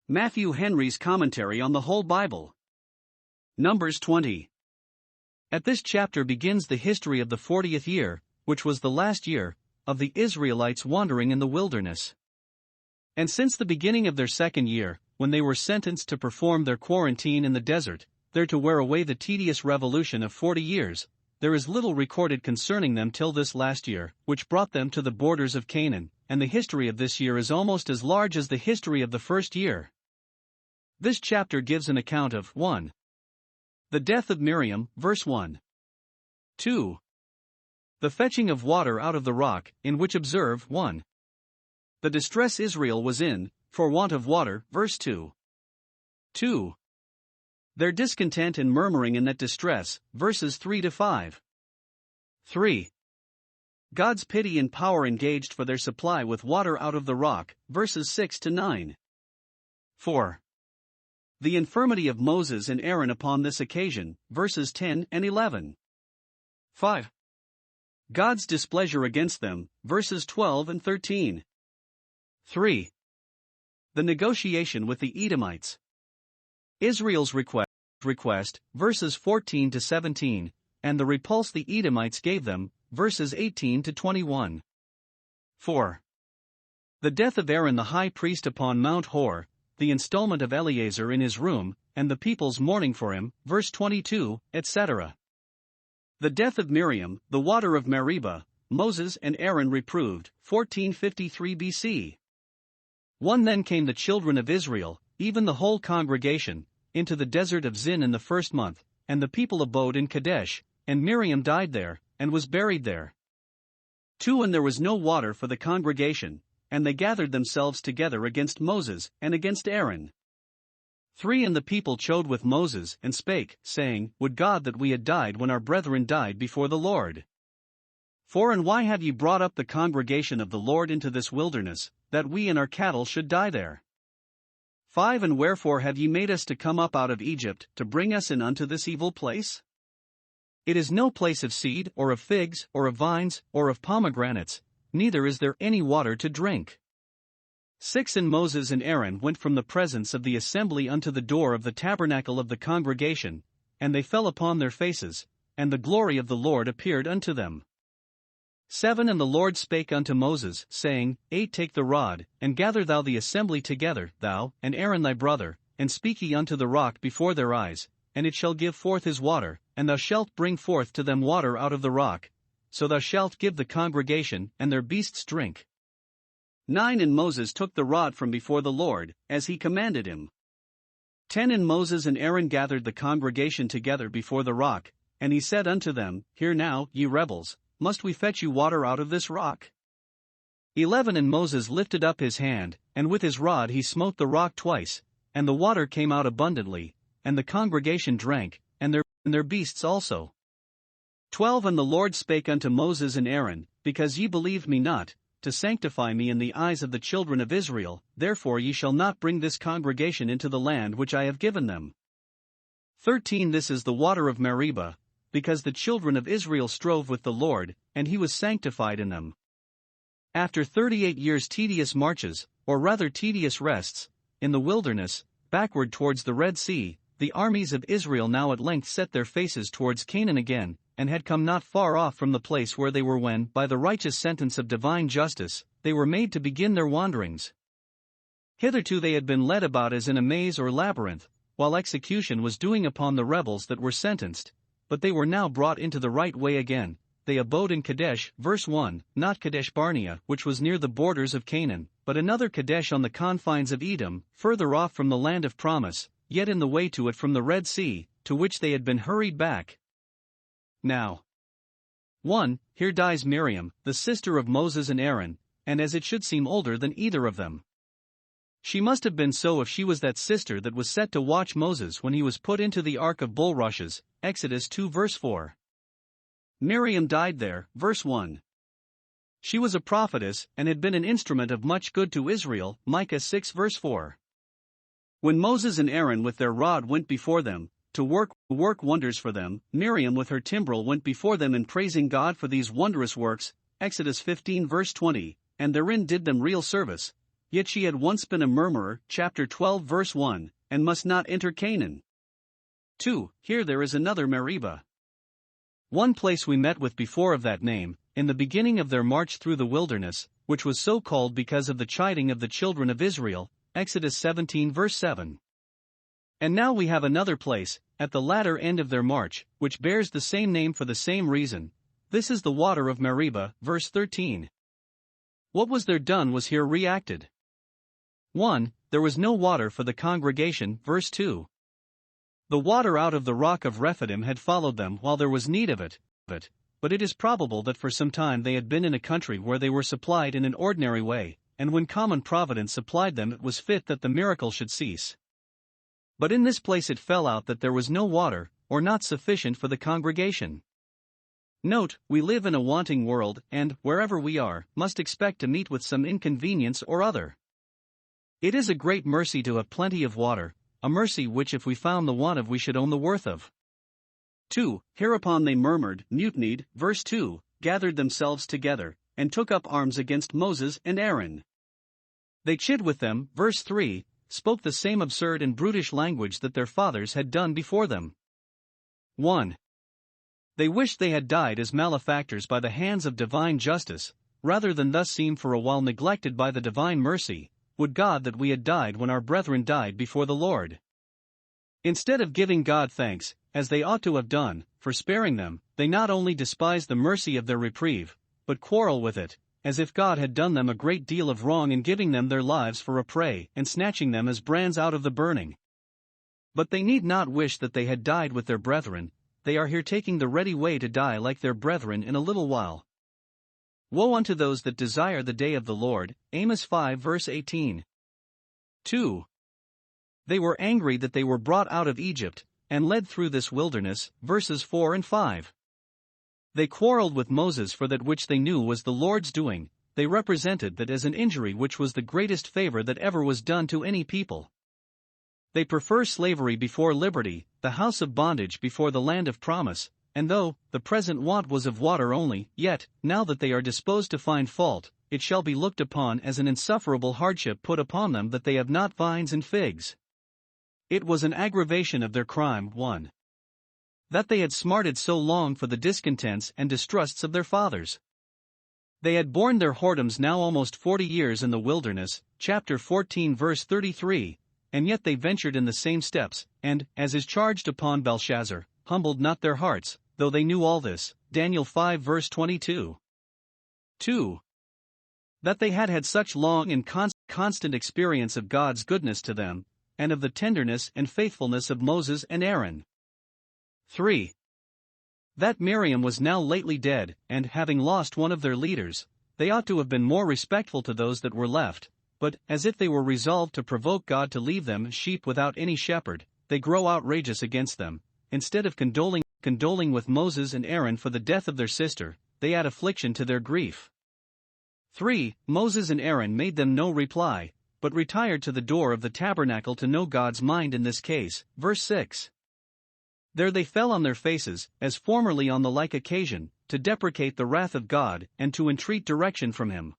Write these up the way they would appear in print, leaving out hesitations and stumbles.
Matthew Henry's Commentary on the Whole Bible. Numbers 20. At this chapter begins the history of the 40th year, which was the last year, of the Israelites wandering in the wilderness. And since the beginning of their second year, when they were sentenced to perform their quarantine in the desert, there to wear away the tedious revolution of 40 years, there is little recorded concerning them till this last year, which brought them to the borders of Canaan, and the history of this year is almost as large as the history of the first year. This chapter gives an account of 1. The death of Miriam, verse 1. 2. The fetching of water out of the rock, in which observe 1. The distress Israel was in, for want of water, verse 2. 2. Their discontent and murmuring in that distress, verses 3 to 5. 3. God's pity and power engaged for their supply with water out of the rock, verses 6 to 9. 4. The infirmity of Moses and Aaron upon this occasion, verses 10 and 11. 5. God's displeasure against them, verses 12 and 13. 3. The negotiation with the Edomites. Israel's request, verses 14 to 17, and the repulse the Edomites gave them, verses 18 to 21. 4. The death of Aaron the high priest upon Mount Hor, the installment of Eleazar in his room, and the people's mourning for him, verse 22, etc. The death of Miriam, the water of Meribah, Moses and Aaron reproved, 1453 BC. 1. Then came the children of Israel, even the whole congregation, into the desert of Zin in the first month, and the people abode in Kadesh, and Miriam died there, and was buried there. 2. And there was no water for the congregation, and they gathered themselves together against Moses and against Aaron. 3. And the people chode with Moses and spake, saying, Would God that we had died when our brethren died before the Lord. 4. And why have ye brought up the congregation of the Lord into this wilderness, that we and our cattle should die there? 5. And wherefore have ye made us to come up out of Egypt, to bring us in unto this evil place? It is no place of seed, or of figs, or of vines, or of pomegranates, neither is there any water to drink. 6. And Moses and Aaron went from the presence of the assembly unto the door of the tabernacle of the congregation, and they fell upon their faces, and the glory of the Lord appeared unto them. 7. And the Lord spake unto Moses, saying, 8. Take the rod, and gather thou the assembly together, thou, and Aaron thy brother, and speak ye unto the rock before their eyes, and it shall give forth his water, and thou shalt bring forth to them water out of the rock. So thou shalt give the congregation and their beasts drink. 9. And Moses took the rod from before the Lord, as he commanded him. 10. And Moses and Aaron gathered the congregation together before the rock, and he said unto them, Hear now, ye rebels, must we fetch you water out of this rock? 11. And Moses lifted up his hand, and with his rod he smote the rock twice, and the water came out abundantly, and the congregation drank, and their beasts also. 12. And the Lord spake unto Moses and Aaron, Because ye believed me not, to sanctify me in the eyes of the children of Israel, therefore ye shall not bring this congregation into the land which I have given them. 13. This is the water of Meribah, because the children of Israel strove with the Lord, and he was sanctified in them. After 38 years' tedious marches, or rather tedious rests, in the wilderness, backward towards the Red Sea, the armies of Israel now at length set their faces towards Canaan again, and had come not far off from the place where they were when, by the righteous sentence of divine justice, they were made to begin their wanderings. Hitherto they had been led about as in a maze or labyrinth, while execution was doing upon the rebels that were sentenced, but they were now brought into the right way again. They abode in Kadesh, verse 1, not Kadesh Barnea, which was near the borders of Canaan, but another Kadesh on the confines of Edom, further off from the land of promise, yet in the way to it from the Red Sea, to which they had been hurried back. Now, 1. Here dies Miriam, the sister of Moses and Aaron, and as it should seem older than either of them. She must have been so if she was that sister that was set to watch Moses when he was put into the ark of bulrushes, Exodus 2 verse 4. Miriam died there, verse 1. She was a prophetess, and had been an instrument of much good to Israel, Micah 6 verse 4. When Moses and Aaron with their rod went before them, to work wonders for them, Miriam with her timbrel went before them in praising God for these wondrous works, Exodus 15 verse 20, and therein did them real service, Yet she had once been a murmurer, chapter 12 verse 1, and must not enter Canaan. 2. Here there is another Meribah. One place we met with before of that name, in the beginning of their march through the wilderness, which was so called because of the chiding of the children of Israel, Exodus 17 verse 7. And now we have another place, at the latter end of their march, which bears the same name for the same reason. This is the water of Miriam, verse 13. What was there done was here reacted. 1. There was no water for the congregation, verse 2. The water out of the rock of Rephidim had followed them while there was need of it, but it is probable that for some time they had been in a country where they were supplied in an ordinary way, and when common providence supplied them it was fit that the miracle should cease. But in this place it fell out that there was no water, or not sufficient for the congregation. Note, we live in a wanting world, and, wherever we are, must expect to meet with some inconvenience or other. It is a great mercy to have plenty of water, a mercy which if we found the want of we should own the worth of. 2. Hereupon they murmured, mutinied, verse 2, gathered themselves together, and took up arms against Moses and Aaron. They chid with them, verse 3, spoke the same absurd and brutish language that their fathers had done before them. 1. They wished they had died as malefactors by the hands of divine justice, rather than thus seem for a while neglected by the divine mercy. Would God that we had died when our brethren died before the Lord. Instead of giving God thanks, as they ought to have done, for sparing them, they not only despise the mercy of their reprieve, but quarrel with it, as if God had done them a great deal of wrong in giving them their lives for a prey and snatching them as brands out of the burning. But they need not wish that they had died with their brethren, they are here taking the ready way to die like their brethren in a little while. Woe unto those that desire the day of the Lord, Amos 5 verse 18. 2. They were angry that they were brought out of Egypt, and led through this wilderness, verses 4 and 5. They quarreled with Moses for that which they knew was the Lord's doing, they represented that as an injury which was the greatest favor that ever was done to any people. They prefer slavery before liberty, the house of bondage before the land of promise, and though the present want was of water only, yet, now that they are disposed to find fault, it shall be looked upon as an insufferable hardship put upon them that they have not vines and figs. It was an aggravation of their crime, 1. That they had smarted so long for the discontents and distrusts of their fathers. They had borne their whoredoms now almost 40 years in the wilderness, chapter 14 verse 33, and yet they ventured in the same steps, and, as is charged upon Belshazzar, humbled not their hearts, though they knew all this, Daniel 5 verse 22. 2. That they had had such long and constant experience of God's goodness to them, and of the tenderness and faithfulness of Moses and Aaron. 3. That Miriam was now lately dead, and having lost one of their leaders, they ought to have been more respectful to those that were left, but, as if they were resolved to provoke God to leave them sheep without any shepherd, they grow outrageous against them. Instead of condoling with Moses and Aaron for the death of their sister, they add affliction to their grief. 3. Moses and Aaron made them no reply, but retired to the door of the tabernacle to know God's mind in this case, verse 6. There they fell on their faces, as formerly on the like occasion, to deprecate the wrath of God, and to entreat direction from him.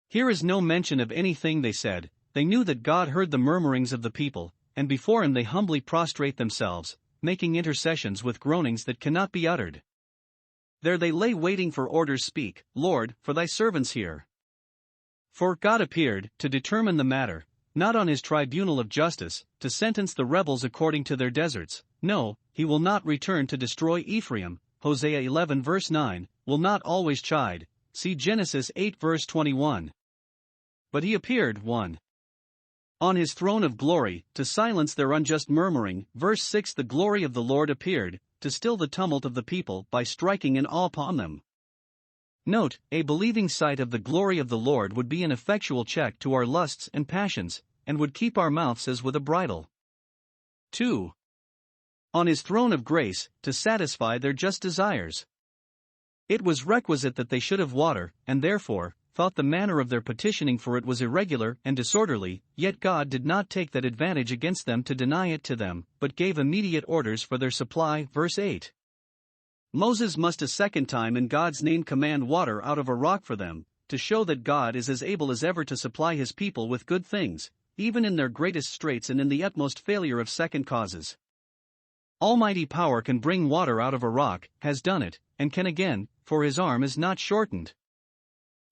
Here is no mention of anything they said, they knew that God heard the murmurings of the people, and before him they humbly prostrate themselves, making intercessions with groanings that cannot be uttered. There they lay waiting for orders. Speak, Lord, for thy servants hear. For God appeared, to determine the matter, not on his tribunal of justice, to sentence the rebels according to their deserts. No, he will not return to destroy Ephraim, Hosea 11 verse 9, will not always chide, see Genesis 8 verse 21. But he appeared, 1. On his throne of glory, to silence their unjust murmuring, verse 6. The glory of the Lord appeared, to still the tumult of the people by striking an awe upon them. Note, a believing sight of the glory of the Lord would be an effectual check to our lusts and passions, and would keep our mouths as with a bridle. 2. On his throne of grace, to satisfy their just desires. It was requisite that they should have water, and therefore, thought the manner of their petitioning for it was irregular and disorderly, yet God did not take that advantage against them to deny it to them, but gave immediate orders for their supply, verse 8. Moses must a second time in God's name command water out of a rock for them, to show that God is as able as ever to supply his people with good things, even in their greatest straits and in the utmost failure of second causes. Almighty power can bring water out of a rock, has done it, and can again, for his arm is not shortened.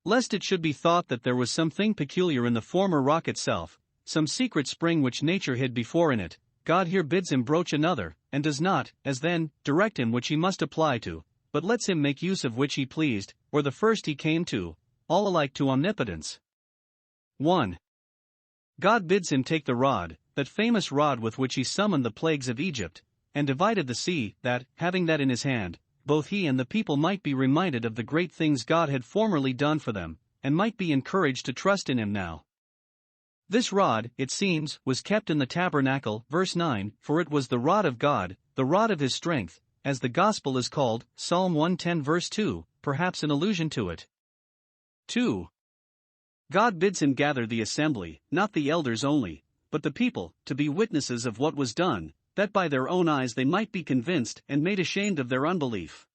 Lest it should be thought that there was something peculiar in the former rock itself, some secret spring which nature hid before in it, God here bids him broach another, and does not, as then, direct him which he must apply to, but lets him make use of which he pleased, or the first he came to, all alike to omnipotence. 1. God bids him take the rod, that famous rod with which he summoned the plagues of Egypt, and divided the sea, that, having that in his hand, both he and the people might be reminded of the great things God had formerly done for them, and might be encouraged to trust in him now. This rod, it seems, was kept in the tabernacle, verse 9, for it was the rod of God, the rod of his strength, as the gospel is called, Psalm 110 verse 2, perhaps an allusion to it. 2. God bids him gather the assembly, not the elders only, but the people, to be witnesses of what was done, that by their own eyes they might be convinced and made ashamed of their unbelief.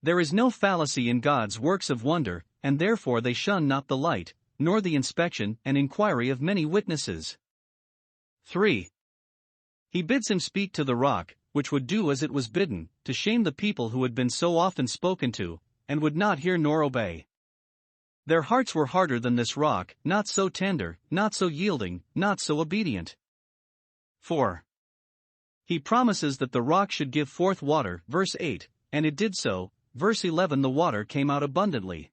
There is no fallacy in God's works of wonder, and therefore they shun not the light, nor the inspection and inquiry of many witnesses. 3. He bids him speak to the rock, which would do as it was bidden, to shame the people who had been so often spoken to, and would not hear nor obey. Their hearts were harder than this rock, not so tender, not so yielding, not so obedient. 4. He promises that the rock should give forth water, verse 8, and it did so, verse 11 the water came out abundantly.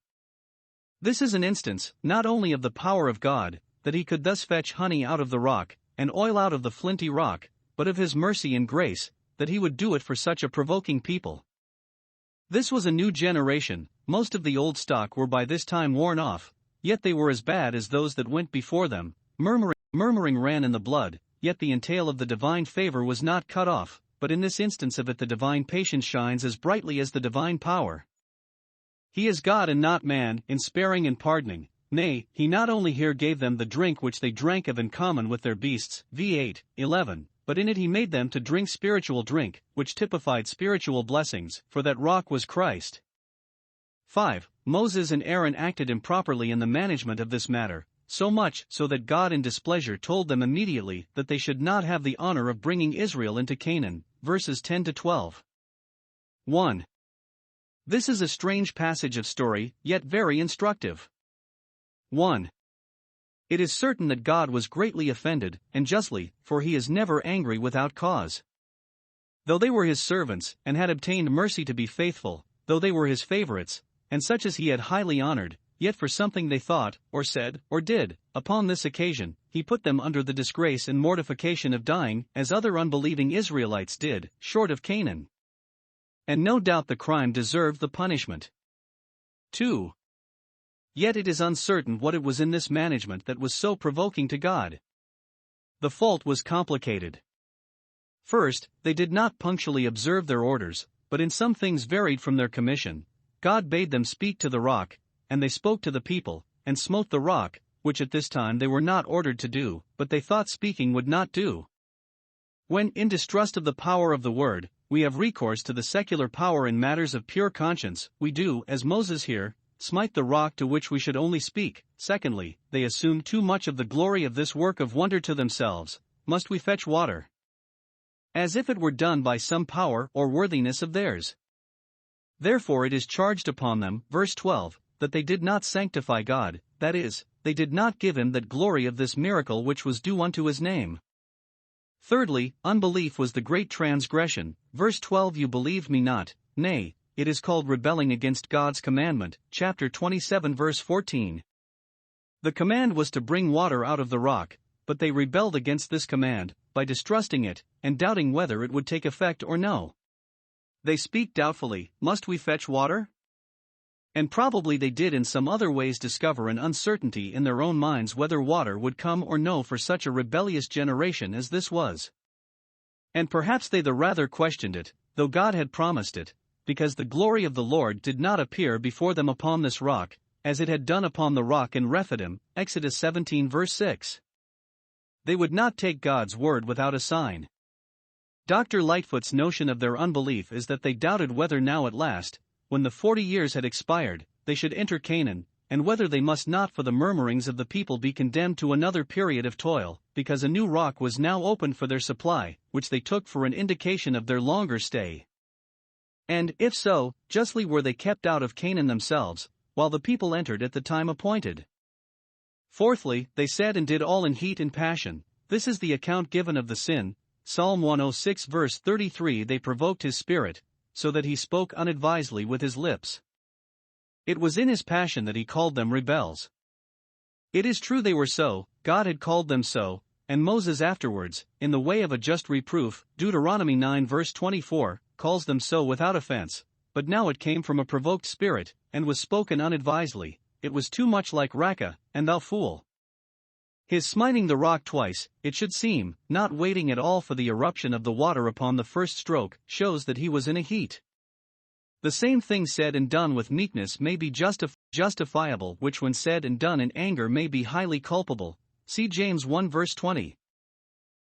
This is an instance, not only of the power of God, that he could thus fetch honey out of the rock, and oil out of the flinty rock, but of his mercy and grace, that he would do it for such a provoking people. This was a new generation, most of the old stock were by this time worn off, yet they were as bad as those that went before them, murmuring ran in the blood, yet the entail of the divine favor was not cut off, but in this instance of it the divine patience shines as brightly as the divine power. He is God and not man, in sparing and pardoning, nay, he not only here gave them the drink which they drank of in common with their beasts, v. 8:11, but in it he made them to drink spiritual drink, which typified spiritual blessings, for that rock was Christ. 5. Moses and Aaron acted improperly in the management of this matter, so much so that God in displeasure told them immediately that they should not have the honor of bringing Israel into Canaan, verses 10-12. 1. This is a strange passage of story, yet very instructive. 1. It is certain that God was greatly offended, and justly, for he is never angry without cause. Though they were his servants, and had obtained mercy to be faithful, though they were his favorites, and such as he had highly honored, yet for something they thought, or said, or did, upon this occasion, he put them under the disgrace and mortification of dying, as other unbelieving Israelites did, short of Canaan. And no doubt the crime deserved the punishment. 2. Yet it is uncertain what it was in this management that was so provoking to God. The fault was complicated. First, they did not punctually observe their orders, but in some things varied from their commission. God bade them speak to the rock, and they spoke to the people, and smote the rock, which at this time they were not ordered to do, but they thought speaking would not do. When, in distrust of the power of the word, we have recourse to the secular power in matters of pure conscience, we do, as Moses here, smite the rock to which we should only speak. Secondly, they assume too much of the glory of this work of wonder to themselves. Must we fetch water? As if it were done by some power or worthiness of theirs. Therefore it is charged upon them, verse 12, that they did not sanctify God, that is, they did not give him that glory of this miracle which was due unto his name. Thirdly, unbelief was the great transgression, verse 12 you believed me not, nay, it is called rebelling against God's commandment, chapter 27 verse 14. The command was to bring water out of the rock, but they rebelled against this command, by distrusting it, and doubting whether it would take effect or no. They speak doubtfully, must we fetch water? And probably they did in some other ways discover an uncertainty in their own minds whether water would come or no for such a rebellious generation as this was. And perhaps they the rather questioned it, though God had promised it, because the glory of the Lord did not appear before them upon this rock, as it had done upon the rock in Rephidim, Exodus 17 verse 6. They would not take God's word without a sign. Dr. Lightfoot's notion of their unbelief is that they doubted whether now at last, when the 40 years had expired, they should enter Canaan, and whether they must not for the murmurings of the people be condemned to another period of toil, because a new rock was now opened for their supply, which they took for an indication of their longer stay. And, if so, justly were they kept out of Canaan themselves, while the people entered at the time appointed. Fourthly, they said and did all in heat and passion. This is the account given of the sin. Psalm 106 verse 33. They provoked his spirit, so that he spoke unadvisedly with his lips. It was in his passion that he called them rebels. It is true they were so, God had called them so, and Moses afterwards, in the way of a just reproof, Deuteronomy 9 verse 24, calls them so without offense, but now it came from a provoked spirit, and was spoken unadvisedly. It was too much like Raca, and thou fool. His smiting the rock twice, it should seem, not waiting at all for the eruption of the water upon the first stroke, shows that he was in a heat. The same thing said and done with meekness may be justifiable, which when said and done in anger may be highly culpable. See James 1 verse 20.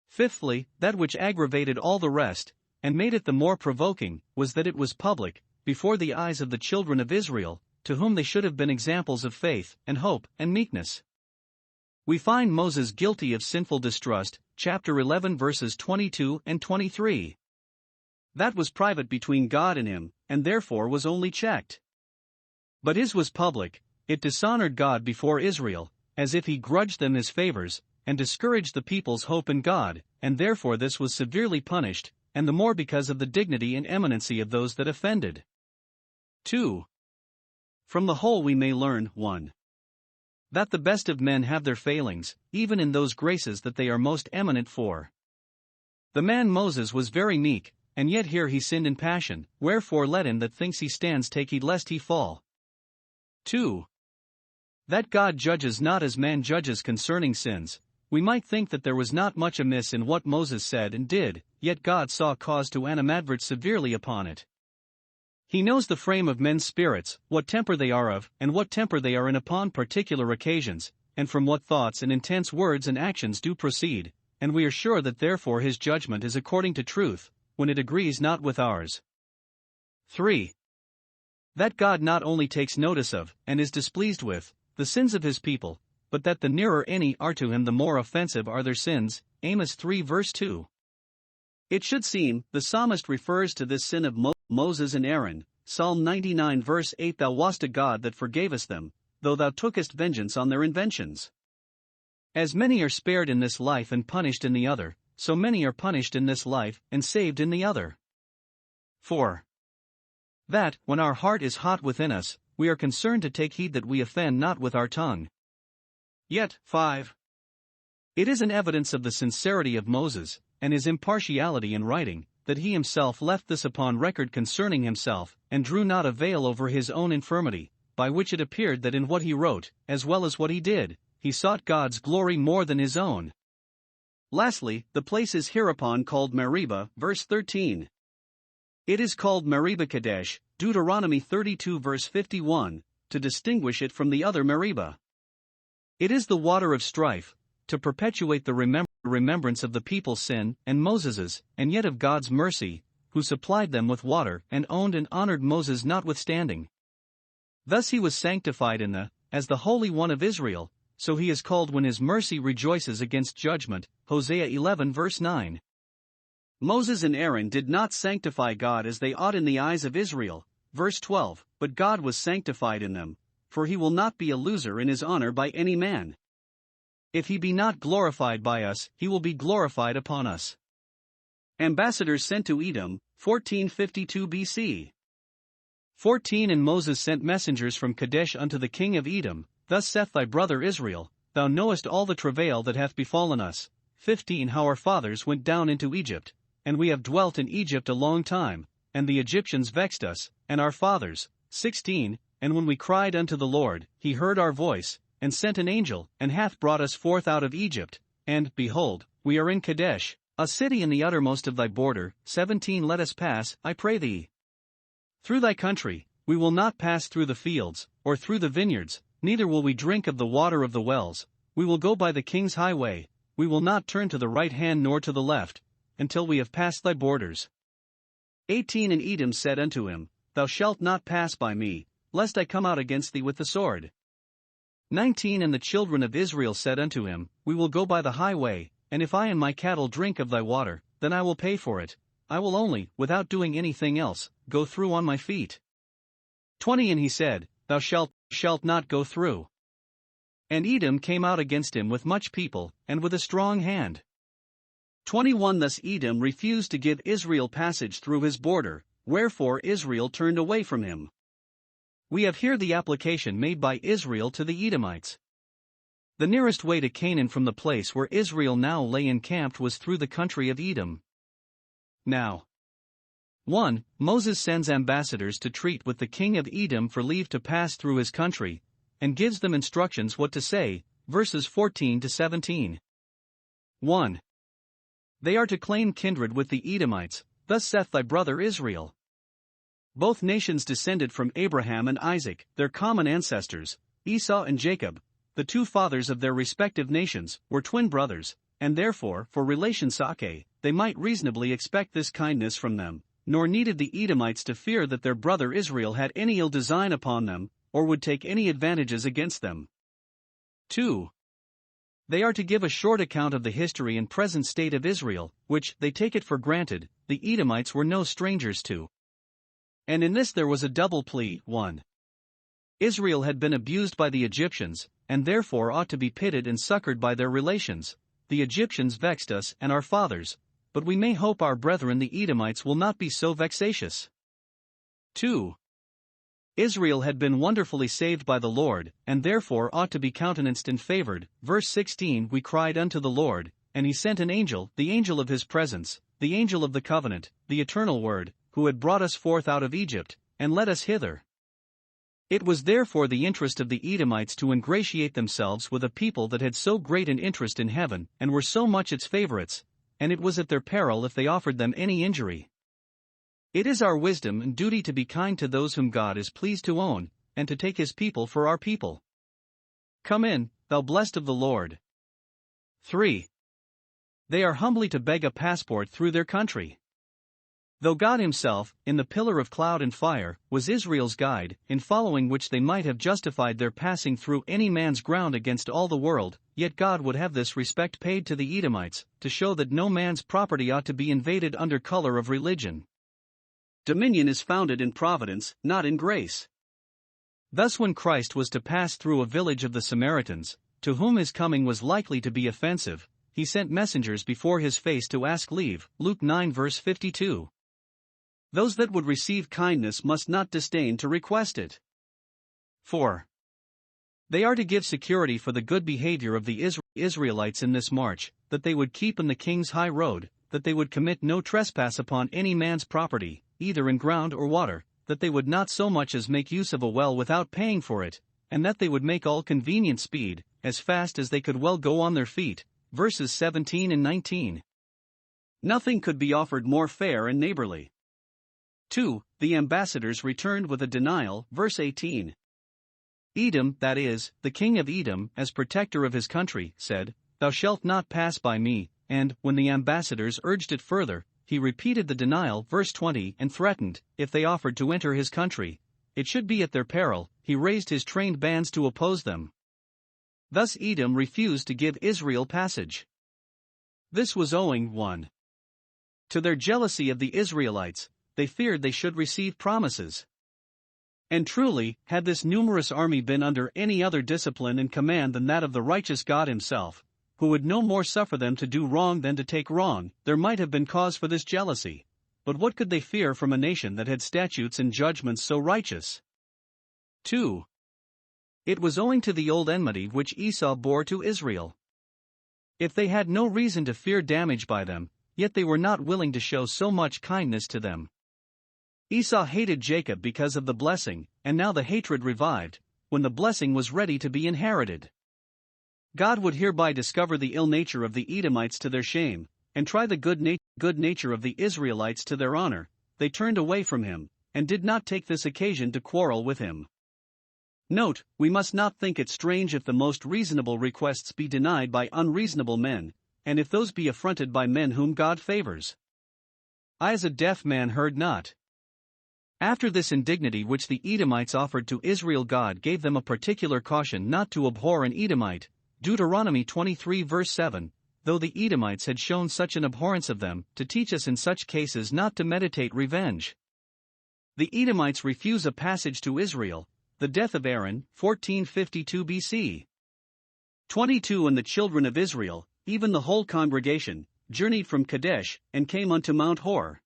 Fifthly, that which aggravated all the rest, and made it the more provoking, was that it was public, before the eyes of the children of Israel, to whom they should have been examples of faith, and hope, and meekness. We find Moses guilty of sinful distrust, chapter 11 verses 22 and 23. That was private between God and him, and therefore was only checked. But his was public. It dishonored God before Israel, as if he grudged them his favors, and discouraged the people's hope in God, and therefore this was severely punished, and the more because of the dignity and eminency of those that offended. 2. From the whole we may learn, 1. That the best of men have their failings, even in those graces that they are most eminent for. The man Moses was very meek, and yet here he sinned in passion, wherefore let him that thinks he stands take heed lest he fall. 2. That God judges not as man judges concerning sins. We might think that there was not much amiss in what Moses said and did, yet God saw cause to animadvert severely upon it. He knows the frame of men's spirits, what temper they are of, and what temper they are in upon particular occasions, and from what thoughts and intense words and actions do proceed, and we are sure that therefore his judgment is according to truth, when it agrees not with ours. 3. That God not only takes notice of, and is displeased with, the sins of his people, but that the nearer any are to him the more offensive are their sins. Amos 3 verse 2. It should seem, the psalmist refers to this sin of Moses and Aaron. Psalm 99 verse 8. Thou wast a God that forgavest them, though thou tookest vengeance on their inventions. As many are spared in this life and punished in the other, so many are punished in this life, and saved in the other. 4. That, when our heart is hot within us, we are concerned to take heed that we offend not with our tongue. Yet, 5. It is an evidence of the sincerity of Moses, and his impartiality in writing, that he himself left this upon record concerning himself, and drew not a veil over his own infirmity, by which it appeared that in what he wrote, as well as what he did, he sought God's glory more than his own. Lastly, the place is hereupon called Meribah, verse 13. It is called Meribah Kadesh, Deuteronomy 32 verse 51, to distinguish it from the other Meribah. It is the water of strife, to perpetuate the remembrance of the people's sin, and Moses's, and yet of God's mercy, who supplied them with water, and owned and honored Moses notwithstanding. Thus he was sanctified as the Holy One of Israel, so he is called when his mercy rejoices against judgment. Hosea 11 verse 9. Moses and Aaron did not sanctify God as they ought in the eyes of Israel, verse 12, but God was sanctified in them, for he will not be a loser in his honor by any man. If he be not glorified by us, he will be glorified upon us. Ambassadors sent to Edom, 1452 BC. 14. And Moses sent messengers from Kadesh unto the king of Edom. Thus saith thy brother Israel, thou knowest all the travail that hath befallen us. 15. How our fathers went down into Egypt, and we have dwelt in Egypt a long time, and the Egyptians vexed us, and our fathers. 16. And when we cried unto the Lord, he heard our voice, and sent an angel, and hath brought us forth out of Egypt, and, behold, we are in Kadesh, a city in the uttermost of thy border. 17. Let us pass, I pray thee, through thy country. We will not pass through the fields, or through the vineyards, neither will we drink of the water of the wells. We will go by the king's highway, we will not turn to the right hand nor to the left, until we have passed thy borders. 18. And Edom said unto him, Thou shalt not pass by me, lest I come out against thee with the sword. 19 And the children of Israel said unto him, We will go by the highway, and if I and my cattle drink of thy water, then I will pay for it. I will only, without doing anything else, go through on my feet. 20 And he said, Thou shalt not go through. And Edom came out against him with much people, and with a strong hand. 21 Thus Edom refused to give Israel passage through his border, wherefore Israel turned away from him. We have here the application made by Israel to the Edomites. The nearest way to Canaan from the place where Israel now lay encamped was through the country of Edom. Now, 1. Moses sends ambassadors to treat with the king of Edom for leave to pass through his country, and gives them instructions what to say, verses 14 to 17. 1. They are to claim kindred with the Edomites, thus saith thy brother Israel. Both nations descended from Abraham and Isaac, their common ancestors. Esau and Jacob, the two fathers of their respective nations, were twin brothers, and therefore, for relation sake, they might reasonably expect this kindness from them, nor needed the Edomites to fear that their brother Israel had any ill design upon them, or would take any advantages against them. 2. They are to give a short account of the history and present state of Israel, which, they take it for granted, the Edomites were no strangers to. And in this there was a double plea. 1. Israel had been abused by the Egyptians, and therefore ought to be pitied and succored by their relations. The Egyptians vexed us and our fathers, but we may hope our brethren the Edomites will not be so vexatious. 2. Israel had been wonderfully saved by the Lord, and therefore ought to be countenanced and favored. Verse 16 We cried unto the Lord, and he sent an angel, the angel of his presence, the angel of the covenant, the eternal word, who had brought us forth out of Egypt, and led us hither. It was therefore the interest of the Edomites to ingratiate themselves with a people that had so great an interest in heaven, and were so much its favorites, and it was at their peril if they offered them any injury. It is our wisdom and duty to be kind to those whom God is pleased to own, and to take his people for our people. Come in, thou blessed of the Lord. 3. They are humbly to beg a passport through their country. Though God himself, in the pillar of cloud and fire, was Israel's guide, in following which they might have justified their passing through any man's ground against all the world, yet God would have this respect paid to the Edomites, to show that no man's property ought to be invaded under color of religion. Dominion is founded in providence, not in grace. Thus when Christ was to pass through a village of the Samaritans, to whom his coming was likely to be offensive, he sent messengers before his face to ask leave. Luke 9 verse 52. Those that would receive kindness must not disdain to request it. 4. They are to give security for the good behavior of the Israelites in this march, that they would keep in the king's high road, that they would commit no trespass upon any man's property, either in ground or water, that they would not so much as make use of a well without paying for it, and that they would make all convenient speed, as fast as they could well go on their feet. Verses 17 and 19. Nothing could be offered more fair and neighborly. 2. The ambassadors returned with a denial. Verse 18. Edom, that is, the king of Edom, as protector of his country, said, Thou shalt not pass by me, and, when the ambassadors urged it further, he repeated the denial. Verse 20 And threatened, if they offered to enter his country, it should be at their peril. He raised his trained bands to oppose them. Thus Edom refused to give Israel passage. This was owing 1. To their jealousy of the Israelites. They feared they should receive promises. And truly, had this numerous army been under any other discipline and command than that of the righteous God himself, who would no more suffer them to do wrong than to take wrong, there might have been cause for this jealousy. But what could they fear from a nation that had statutes and judgments so righteous? 2. It was owing to the old enmity which Esau bore to Israel. If they had no reason to fear damage by them, yet they were not willing to show so much kindness to them. Esau hated Jacob because of the blessing, and now the hatred revived, when the blessing was ready to be inherited. God would hereby discover the ill nature of the Edomites to their shame, and try the good nature of the Israelites to their honor. They turned away from him, and did not take this occasion to quarrel with him. Note, we must not think it strange if the most reasonable requests be denied by unreasonable men, and if those be affronted by men whom God favors. I as a deaf man heard not. After this indignity which the Edomites offered to Israel, God gave them a particular caution not to abhor an Edomite, Deuteronomy 23 verse 7, though the Edomites had shown such an abhorrence of them, to teach us in such cases not to meditate revenge. The Edomites refuse a passage to Israel, the death of Aaron, 1452 BC. 22 And the children of Israel, even the whole congregation, journeyed from Kadesh, and came unto Mount Hor.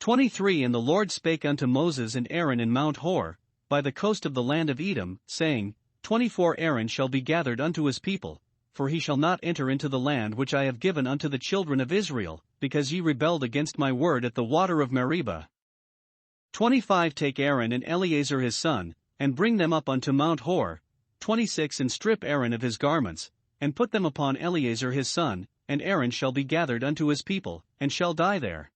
23 And the Lord spake unto Moses and Aaron in Mount Hor, by the coast of the land of Edom, saying, 24 Aaron shall be gathered unto his people, for he shall not enter into the land which I have given unto the children of Israel, because ye rebelled against my word at the water of Miriam. 25 Take Aaron and Eleazar his son, and bring them up unto Mount Hor. 26 And strip Aaron of his garments, and put them upon Eleazar his son, and Aaron shall be gathered unto his people, and shall die there.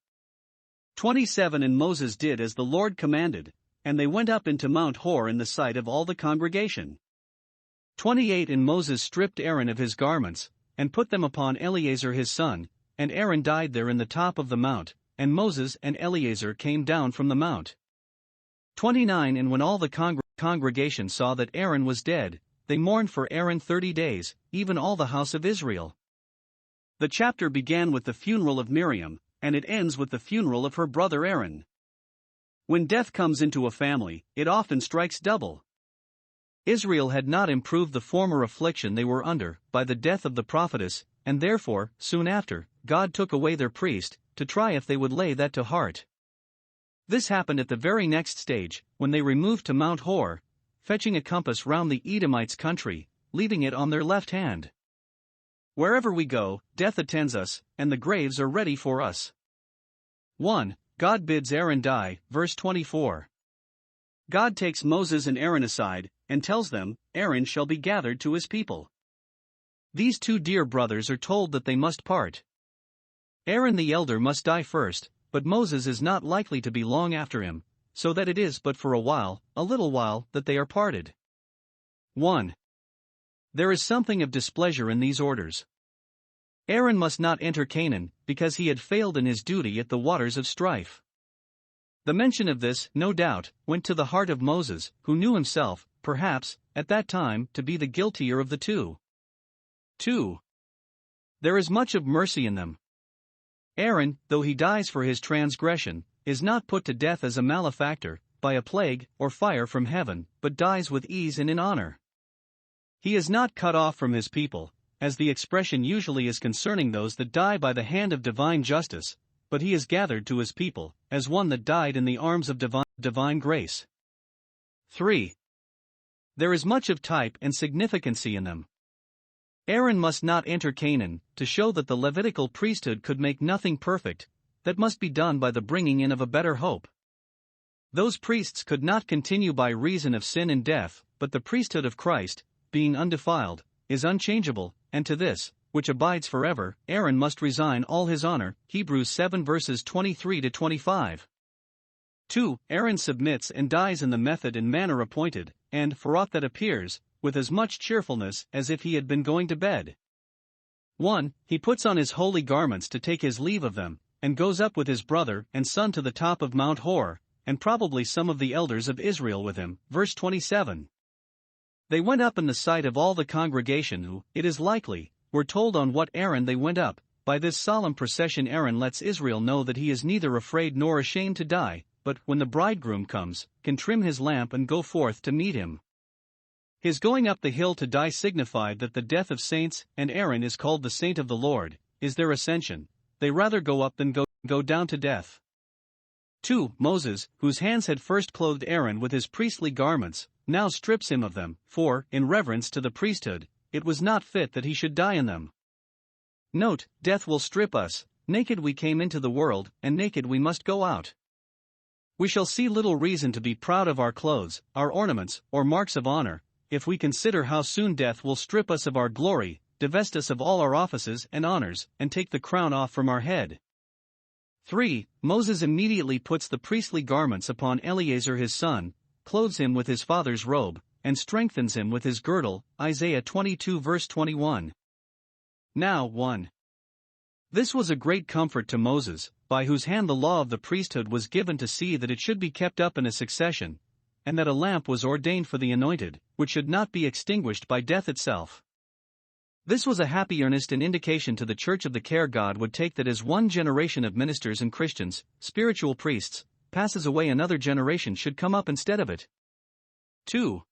27 And Moses did as the Lord commanded, and they went up into Mount Hor in the sight of all the congregation. 28 And Moses stripped Aaron of his garments, and put them upon Eleazar his son, and Aaron died there in the top of the mount, and Moses and Eleazar came down from the mount. 29 And when all the congregation saw that Aaron was dead, they mourned for Aaron 30 days, even all the house of Israel. The chapter began with the funeral of Miriam, and it ends with the funeral of her brother Aaron. When death comes into a family, it often strikes double. Israel had not improved the former affliction they were under by the death of the prophetess, and therefore, soon after, God took away their priest, to try if they would lay that to heart. This happened at the very next stage, when they removed to Mount Hor, fetching a compass round the Edomites' country, leaving it on their left hand. Wherever we go, death attends us, and the graves are ready for us. 1. God bids Aaron die, verse 24. God takes Moses and Aaron aside, and tells them, Aaron shall be gathered to his people. These two dear brothers are told that they must part. Aaron the elder must die first, but Moses is not likely to be long after him, so that it is but for a little while, that they are parted. 1. There is something of displeasure in these orders. Aaron must not enter Canaan, because he had failed in his duty at the waters of strife. The mention of this, no doubt, went to the heart of Moses, who knew himself, perhaps, at that time, to be the guiltier of the two. 2. There is much of mercy in them. Aaron, though he dies for his transgression, is not put to death as a malefactor, by a plague or fire from heaven, but dies with ease and in honor. He is not cut off from his people, as the expression usually is concerning those that die by the hand of divine justice, but he is gathered to his people, as one that died in the arms of divine grace. 3. There is much of type and significancy in them. Aaron must not enter Canaan, to show that the Levitical priesthood could make nothing perfect, that must be done by the bringing in of a better hope. Those priests could not continue by reason of sin and death, but the priesthood of Christ, being undefiled, is unchangeable, and to this, which abides forever, Aaron must resign all his honor, Hebrews 7 verses 23 to 25. 2. Aaron submits and dies in the method and manner appointed, and, for aught that appears, with as much cheerfulness as if he had been going to bed. 1. He puts on his holy garments to take his leave of them, and goes up with his brother and son to the top of Mount Hor, and probably some of the elders of Israel with him, verse 27. They went up in the sight of all the congregation who, it is likely, were told on what errand they went up. By this solemn procession Aaron lets Israel know that he is neither afraid nor ashamed to die, but, when the bridegroom comes, can trim his lamp and go forth to meet him. His going up the hill to die signified that the death of saints, and Aaron is called the saint of the Lord, is their ascension. They rather go up than go down to death. 2. Moses, whose hands had first clothed Aaron with his priestly garments, now strips him of them, for, in reverence to the priesthood, it was not fit that he should die in them. Note, death will strip us, naked we came into the world, and naked we must go out. We shall see little reason to be proud of our clothes, our ornaments, or marks of honor, if we consider how soon death will strip us of our glory, divest us of all our offices and honors, and take the crown off from our head. 3. Moses immediately puts the priestly garments upon Eleazar his son, clothes him with his father's robe, and strengthens him with his girdle, Isaiah 22 verse 21. Now 1. This was a great comfort to Moses, by whose hand the law of the priesthood was given to see that it should be kept up in a succession, and that a lamp was ordained for the anointed, which should not be extinguished by death itself. This was a happy earnest and indication to the church of the care God would take that as one generation of ministers and Christians, spiritual priests, passes away, another generation should come up instead of it. 2.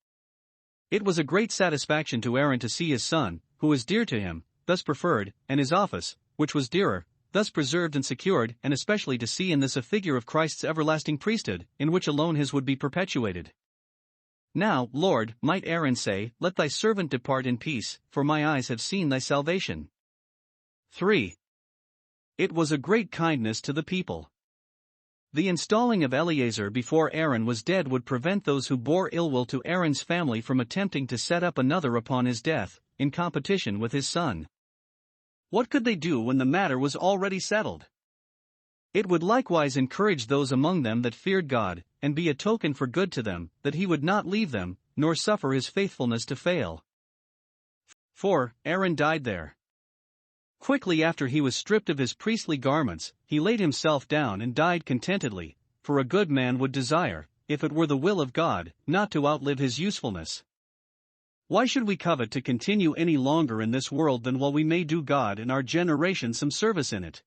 It was a great satisfaction to Aaron to see his son, who was dear to him, thus preferred, and his office, which was dearer, thus preserved and secured, and especially to see in this a figure of Christ's everlasting priesthood, in which alone his would be perpetuated. Now, Lord, might Aaron say, let thy servant depart in peace, for my eyes have seen thy salvation. 3. It was a great kindness to the people. The installing of Eleazar before Aaron was dead would prevent those who bore ill will to Aaron's family from attempting to set up another upon his death, in competition with his son. What could they do when the matter was already settled? It would likewise encourage those among them that feared God, and be a token for good to them, that he would not leave them, nor suffer his faithfulness to fail. 4. Aaron died there. Quickly after he was stripped of his priestly garments, he laid himself down and died contentedly, for a good man would desire, if it were the will of God, not to outlive his usefulness. Why should we covet to continue any longer in this world than while we may do God and our generation some service in it?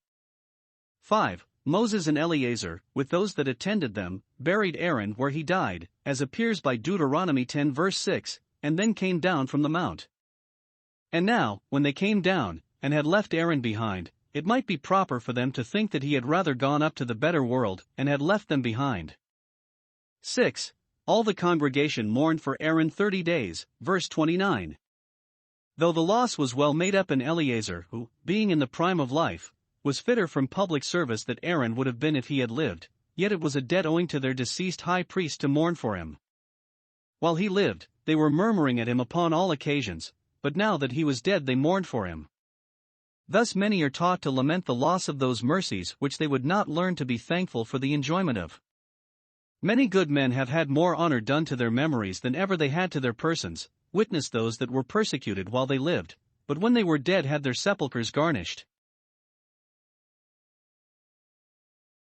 5. Moses and Eleazar, with those that attended them, buried Aaron where he died, as appears by Deuteronomy 10 verse 6, and then came down from the mount. And now, when they came down, and had left Aaron behind, it might be proper for them to think that he had rather gone up to the better world, and had left them behind. 6. All the congregation mourned for Aaron 30 days, verse 29. Though the loss was well made up in Eleazar, who, being in the prime of life, was fitter from public service than Aaron would have been if he had lived, yet it was a debt owing to their deceased high priest to mourn for him. While he lived, they were murmuring at him upon all occasions, but now that he was dead they mourned for him. Thus many are taught to lament the loss of those mercies which they would not learn to be thankful for the enjoyment of. Many good men have had more honor done to their memories than ever they had to their persons, witness those that were persecuted while they lived, but when they were dead had their sepulchres garnished.